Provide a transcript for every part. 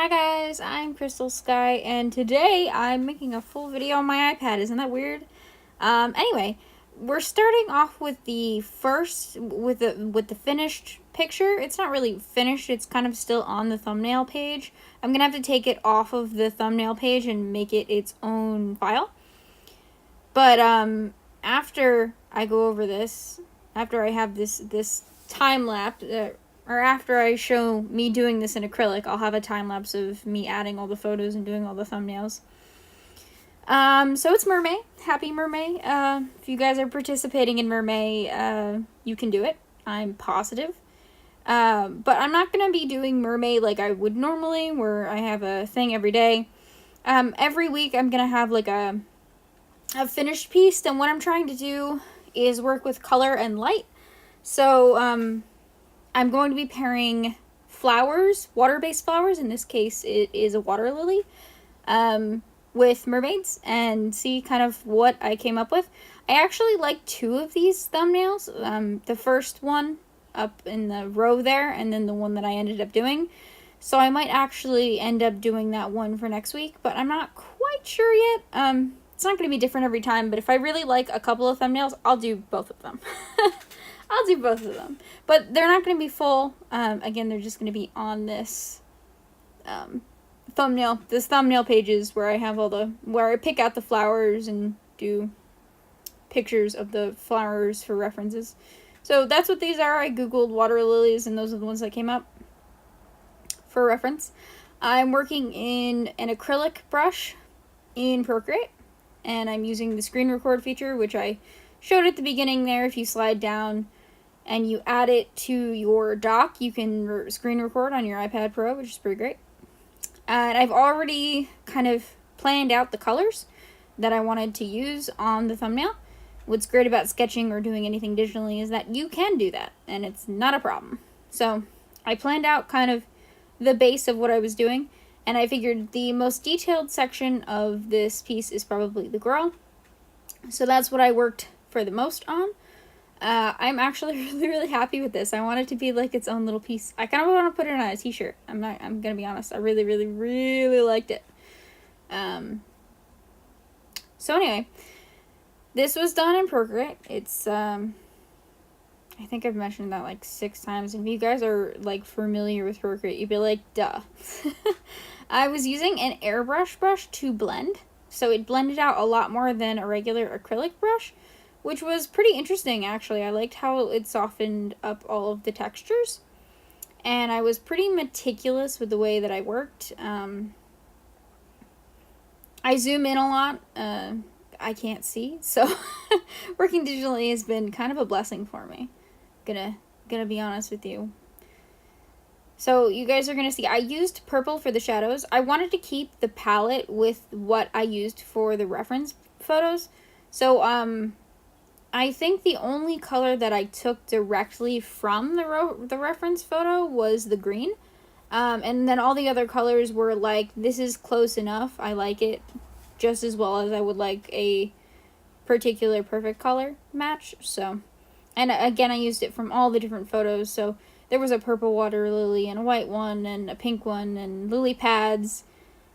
Hi guys, I'm Crystal Sky, and today I'm making a full video on my iPad. Isn't that weird? Anyway, we're starting off with the finished picture. It's not really finished, it's kind of still on the thumbnail page. I'm gonna have to take it off of the thumbnail page and make it its own file. But after I go over this, after I have this time lapse, or after I show me doing this in acrylic, I'll have a time lapse of me adding all the photos and doing all the thumbnails. So it's Mermay. Happy Mermay. If you guys are participating in Mermay, you can do it. I'm positive. But I'm not going to be doing Mermay like I would normally, where I have a thing every day. Every week I'm going to have like a finished piece, and what I'm trying to do is work with color and light. So, I'm going to be pairing flowers, water-based flowers, in this case it is a water lily, with mermaids, and see kind of what I came up with. I actually like two of these thumbnails, the first one up in the row there, and then the one that I ended up doing. So I might actually end up doing that one for next week, but I'm not quite sure yet. It's not going to be different every time, but if I really like a couple of thumbnails, I'll do both of them. I'll do both of them. But they're not going to be full. Again, they're just going to be on this thumbnail pages where I have where I pick out the flowers and do pictures of the flowers for references. So that's what these are. I googled water lilies, and those are the ones that came up for reference. I'm working in an acrylic brush in Procreate, and I'm using the screen record feature, which I showed at the beginning there. If you slide down and you add it to your dock, you can screen record on your iPad Pro, which is pretty great. And I've already kind of planned out the colors that I wanted to use on the thumbnail. What's great about sketching or doing anything digitally is that you can do that, and it's not a problem. So I planned out kind of the base of what I was doing, and I figured the most detailed section of this piece is probably the girl. So that's what I worked for the most on. I'm actually really happy with this. I want it to be like its own little piece. I kind of want to put it on a t-shirt. I'm gonna be honest. I really liked it. So anyway, this was done in Procreate. It's, I think I've mentioned that like 6 times. If you guys are like familiar with Procreate, you'd be like, duh. I was using an airbrush brush to blend. So it blended out a lot more than a regular acrylic brush, which was pretty interesting, actually. I liked how it softened up all of the textures. And I was pretty meticulous with the way that I worked. I zoom in a lot. I can't see, so working digitally has been kind of a blessing for me. Gonna be honest with you. So you guys are gonna see, I used purple for the shadows. I wanted to keep the palette with what I used for the reference photos. So, I think the only color that I took directly from the reference photo was the green. And then all the other colors were like, this is close enough. I like it just as well as I would like a particular perfect color match. So, and again, I used it from all the different photos. So there was a purple water lily and a white one and a pink one and lily pads.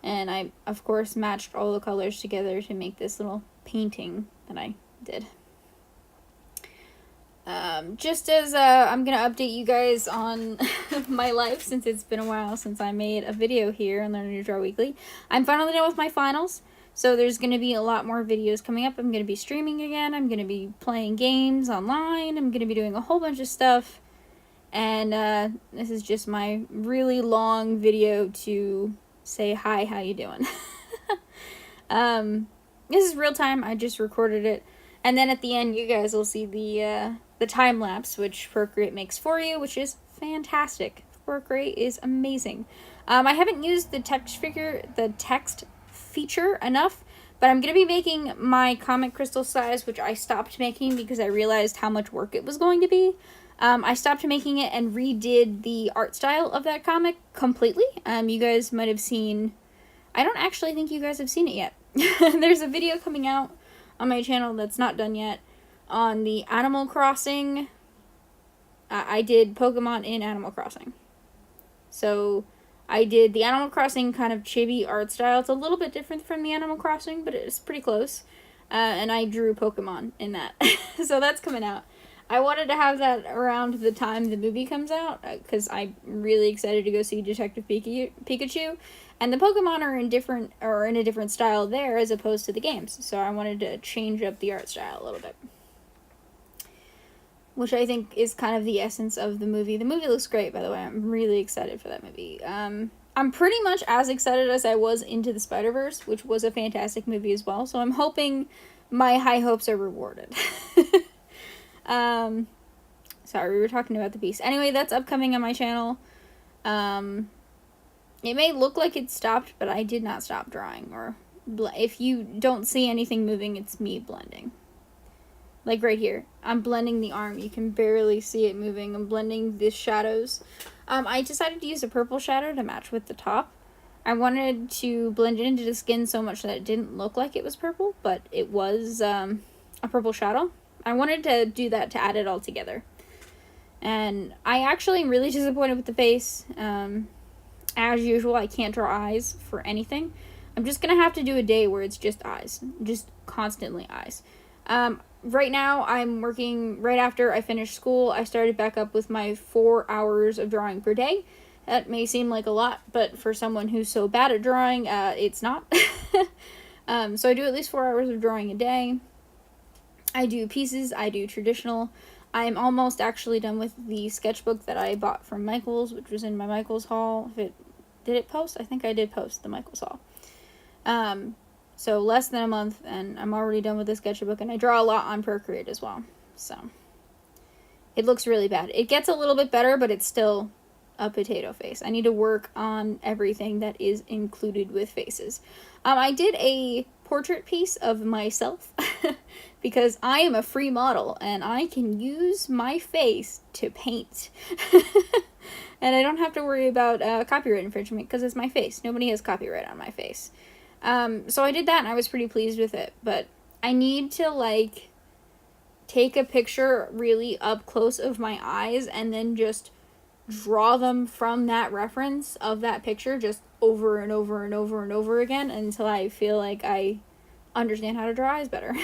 And I, of course, matched all the colors together to make this little painting that I did. Just as I'm gonna update you guys on my life, since it's been a while since I made a video here on Learn to Draw Weekly. I'm finally done with my finals, so there's gonna be a lot more videos coming up. I'm gonna be streaming again, I'm gonna be playing games online, I'm gonna be doing a whole bunch of stuff, and this is just my really long video to say hi, how you doing? This is real time, I just recorded it, and then at the end you guys will see the time lapse, which Procreate makes for you, which is fantastic. Procreate is amazing. I haven't used the text feature enough, but I'm gonna be making my comic crystal size, which I stopped making because I realized how much work it was going to be. I stopped making it and redid the art style of that comic completely. You guys might have seen, I don't actually think you guys have seen it yet. There's a video coming out on my channel that's not done yet on the Animal Crossing. I did Pokemon in Animal Crossing. So I did the Animal Crossing kind of chibi art style. It's a little bit different from the Animal Crossing, but it's pretty close. And I drew Pokemon in that. So that's coming out. I wanted to have that around the time the movie comes out, because I'm really excited to go see Detective Pikachu. And the Pokemon are in a different style there as opposed to the games. So I wanted to change up the art style a little bit, which I think is kind of the essence of the movie. The movie looks great, by the way. I'm really excited for that movie. I'm pretty much as excited as I was Into the Spider-Verse, which was a fantastic movie as well. So I'm hoping my high hopes are rewarded. Sorry, we were talking about the Beast. Anyway, that's upcoming on my channel. It may look like it stopped, but I did not stop drawing. Or if you don't see anything moving, it's me blending. Like right here, I'm blending the arm. You can barely see it moving. I'm blending the shadows. I decided to use a purple shadow to match with the top. I wanted to blend it into the skin so much that it didn't look like it was purple, but it was a purple shadow. I wanted to do that to add it all together. And I actually am really disappointed with the face. As usual, I can't draw eyes for anything. I'm just going to have to do a day where it's just eyes. Just constantly eyes. Right now, I'm working right after I finished school. I started back up with my 4 hours of drawing per day. That may seem like a lot, but for someone who's so bad at drawing, it's not. So I do at least 4 hours of drawing a day. I do pieces, I do traditional. I'm almost actually done with the sketchbook that I bought from Michael's, which was in my Michael's haul. Did it post? I think I did post the Michael's haul. So less than a month, and I'm already done with the sketchbook, and I draw a lot on Procreate as well. So it looks really bad. It gets a little bit better, but it's still a potato face. I need to work on everything that is included with faces. I did a portrait piece of myself because I am a free model and I can use my face to paint. And I don't have to worry about copyright infringement because it's my face. Nobody has copyright on my face. So I did that and I was pretty pleased with it, but I need to like take a picture really up close of my eyes and then just draw them from that reference of that picture just over and over and over and over again until I feel like I understand how to draw eyes better.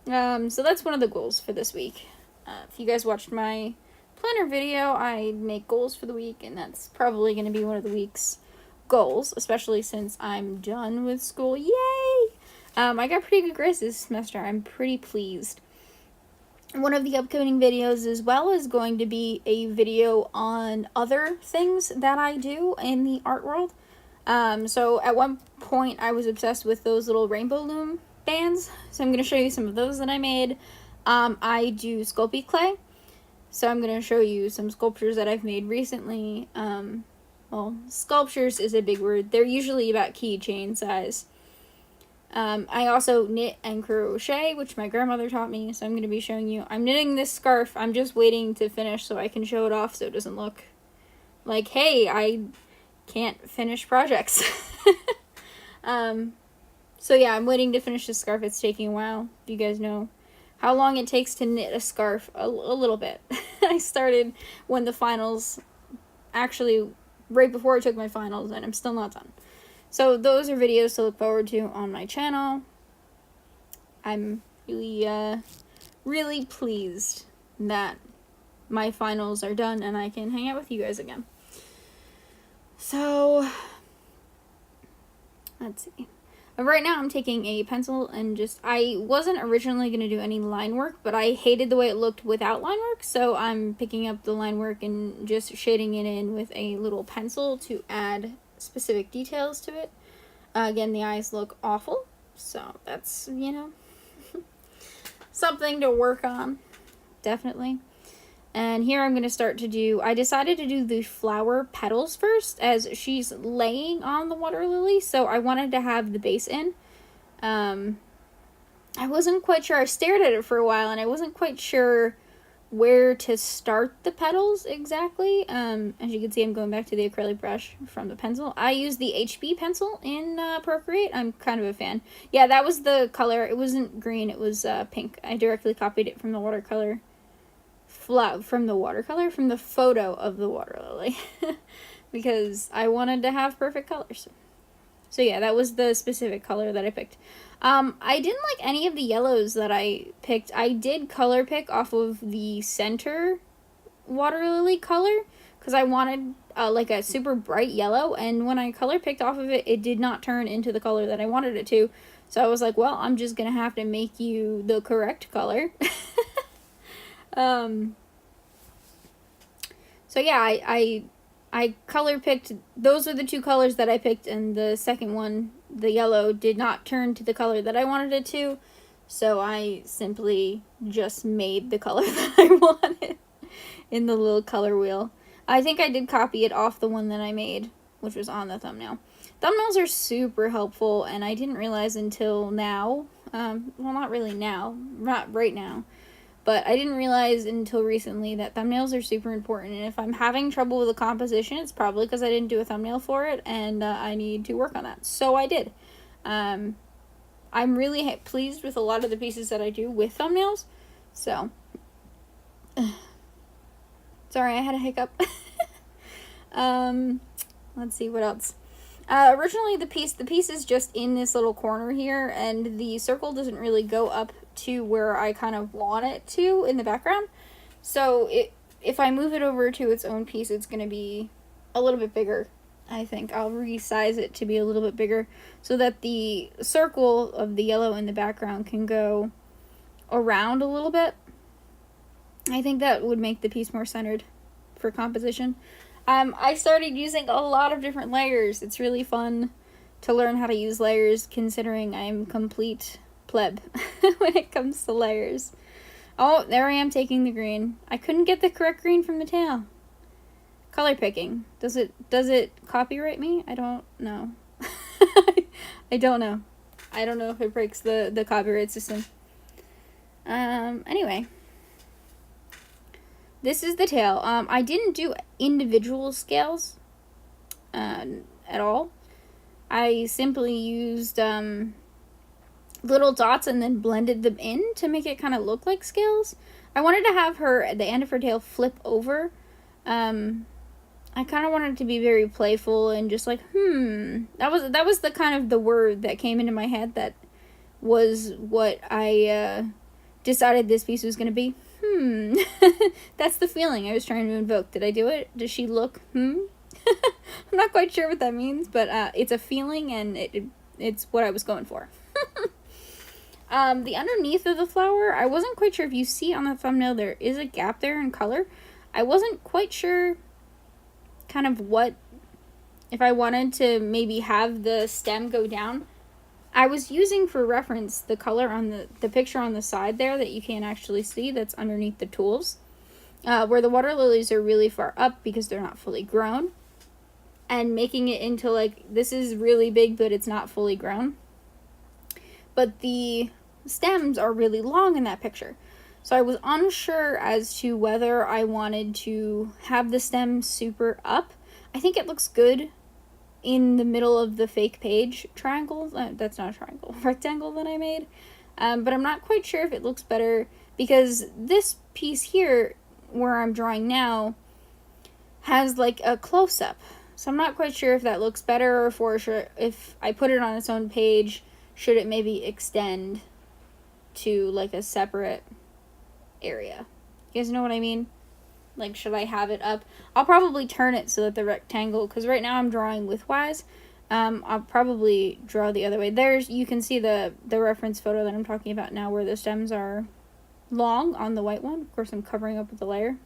So that's one of the goals for this week. If you guys watched my planner video, I make goals for the week, and that's probably going to be one of the week's goals, especially since I'm done with school. Yay! I got pretty good grades this semester. I'm pretty pleased. One of the upcoming videos as well is going to be a video on other things that I do in the art world. So at one point I was obsessed with those little rainbow loom bands, so I'm going to show you some of those that I made. I do Sculpey clay, so I'm going to show you some sculptures that I've made recently. Well, sculptures is a big word. They're usually about keychain size. I also knit and crochet, which my grandmother taught me, so I'm going to be showing you. I'm knitting this scarf. I'm just waiting to finish so I can show it off so it doesn't look like, hey, I can't finish projects. So yeah, I'm waiting to finish this scarf. It's taking a while. You guys know how long it takes to knit a scarf? A little bit. I started when the finals, actually right before I took my finals, and I'm still not done. So those are videos to look forward to on my channel. I'm really pleased that my finals are done and I can hang out with you guys again. So, let's see. Right now I'm taking a pencil and I wasn't originally going to do any line work, but I hated the way it looked without line work, so I'm picking up the line work and just shading it in with a little pencil to add specific details to it. Again, the eyes look awful, so that's, you know, something to work on, definitely. And here I'm going to start to do, I decided to do the flower petals first as she's laying on the water lily, so I wanted to have the base in. I wasn't quite sure, I stared at it for a while and I wasn't quite sure where to start the petals exactly. As you can see, I'm going back to the acrylic brush from the pencil. I use the HB pencil in Procreate. I'm kind of a fan. Yeah, that was the color. It wasn't green, it was pink. I directly copied it from the watercolor. From the photo of the water lily. because I wanted to have perfect colors. So yeah, that was the specific color that I picked. I didn't like any of the yellows that I picked. I did color pick off of the center water lily color because I wanted like a super bright yellow, and when I color picked off of it, it did not turn into the color that I wanted it to. So I was like, well, I'm just gonna have to make you the correct color. So yeah, I color picked, those are the two colors that I picked, and the second one, the yellow, did not turn to the color that I wanted it to, so I simply just made the color that I wanted in the little color wheel. I think I did copy it off the one that I made, which was on the thumbnail. Thumbnails are super helpful, and I didn't realize until now, well, not really now, not right now, but I didn't realize until recently that thumbnails are super important, and if I'm having trouble with the composition, it's probably because I didn't do a thumbnail for it, and I need to work on that. So I did. I'm really pleased with a lot of the pieces that I do with thumbnails, so... Sorry, I had a hiccup. Let's see, what else? Originally, the piece is just in this little corner here, and the circle doesn't really go up to where I kind of want it to in the background. So if I move it over to its own piece, it's going to be a little bit bigger. I think I'll resize it to be a little bit bigger so that the circle of the yellow in the background can go around a little bit. I think that would make the piece more centered for composition. I started using a lot of different layers. It's really fun to learn how to use layers, considering I'm complete pleb when it comes to layers. Oh, there I am taking the green. I couldn't get the correct green from the tail. Color picking. Does it copyright me? I don't know. I don't know. I don't know if it breaks the copyright system. Anyway. This is the tail. I didn't do individual scales at all. I simply used little dots and then blended them in to make it kind of look like scales. I wanted to have the end of her tail flip over. I kind of wanted it to be very playful and just like, That was the kind of the word that came into my head that was what I decided this piece was going to be. That's the feeling I was trying to invoke. Did I do it? Does she look, I'm not quite sure what that means, but it's a feeling, and it's what I was going for. The underneath of the flower, I wasn't quite sure if you see on the thumbnail, there is a gap there in color. I wasn't quite sure kind of if I wanted to maybe have the stem go down. I was using for reference the color on the picture on the side there that you can't actually see, that's underneath the tools, where the water lilies are really far up because they're not fully grown, and making it into like, this is really big but it's not fully grown. But the stems are really long in that picture. So I was unsure as to whether I wanted to have the stem super up. I think it looks good in the middle of the fake page triangle. That's not a triangle, rectangle that I made. But I'm not quite sure if it looks better because this piece here, where I'm drawing now, has like a close-up. So I'm not quite sure if that looks better, or if I put it on its own page, should it maybe extend to like a separate area. You guys know what I mean? Like, should I have it up? I'll probably turn it so that the rectangle, because right now I'm drawing widthwise. I'll probably draw the other way. You can see the reference photo that I'm talking about now, where the stems are long on the white one. Of course, I'm covering up with the layer.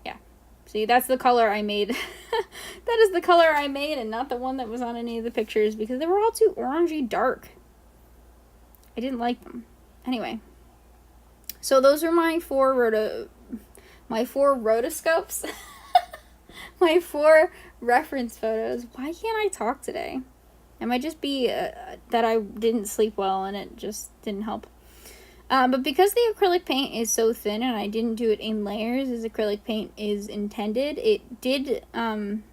Yeah. See, that's the color I made. That is the color I made, and not the one that was on any of the pictures, because they were all too orangey dark. I didn't like them. Anyway. So those are my four rotoscopes. My 4 reference photos. Why can't I talk today? It might just be that I didn't sleep well and it just didn't help. But because the acrylic paint is so thin and I didn't do it in layers as acrylic paint is intended, it did, some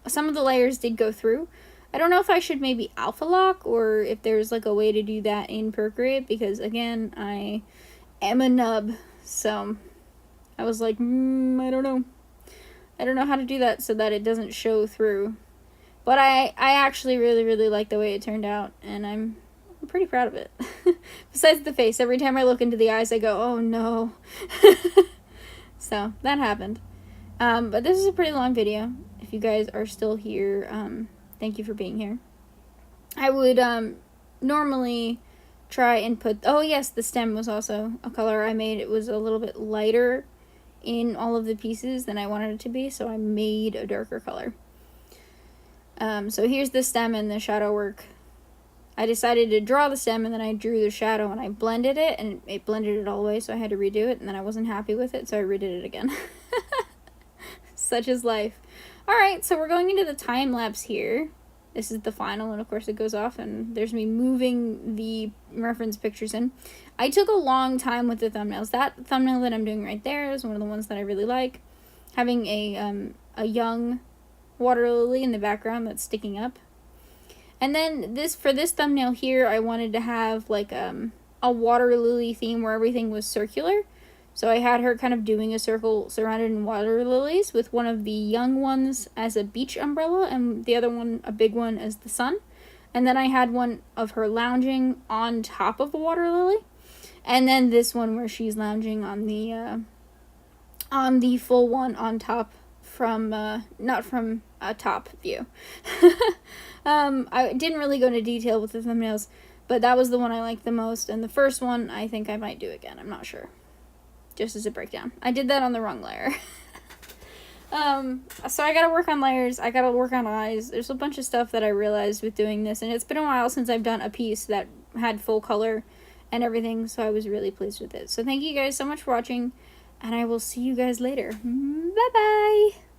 of the layers did go through. I don't know if I should maybe alpha lock or if there's like a way to do that in Procreate, because again, I am a nub, so I was like, I don't know. I don't know how to do that so that it doesn't show through. But I actually really, really like the way it turned out, and I'm pretty proud of it. Besides the face, every time I look into the eyes, I go, oh no. So, that happened. But this is a pretty long video. If you guys are still here, thank you for being here. I would, normally try and put, oh yes, the stem was also a color I made. It was a little bit lighter in all of the pieces than I wanted it to be, so I made a darker color. So here's the stem and the shadow work. I decided to draw the stem, and then I drew the shadow, and I blended it, and it blended it all the way, so I had to redo it, and then I wasn't happy with it, so I redid it again. Such is life. Alright, so we're going into the time lapse here. This is the final, and of course it goes off, and there's me moving the reference pictures in. I took a long time with the thumbnails. That thumbnail that I'm doing right there is one of the ones that I really like. Having a young water lily in the background that's sticking up. And then for this thumbnail here, I wanted to have like a water lily theme where everything was circular. So I had her kind of doing a circle surrounded in water lilies, with one of the young ones as a beach umbrella and the other one, a big one, as the sun. And then I had one of her lounging on top of a water lily. And then this one where she's lounging on the full one on top from, not from a top view. I didn't really go into detail with the thumbnails, but that was the one I liked the most. And the first one, I think I might do again. I'm not sure. Just as a breakdown. I did that on the wrong layer. So I gotta work on layers. I gotta work on eyes. There's a bunch of stuff that I realized with doing this, and it's been a while since I've done a piece that had full color and everything, so I was really pleased with it. So thank you guys so much for watching, and I will see you guys later. Bye-bye!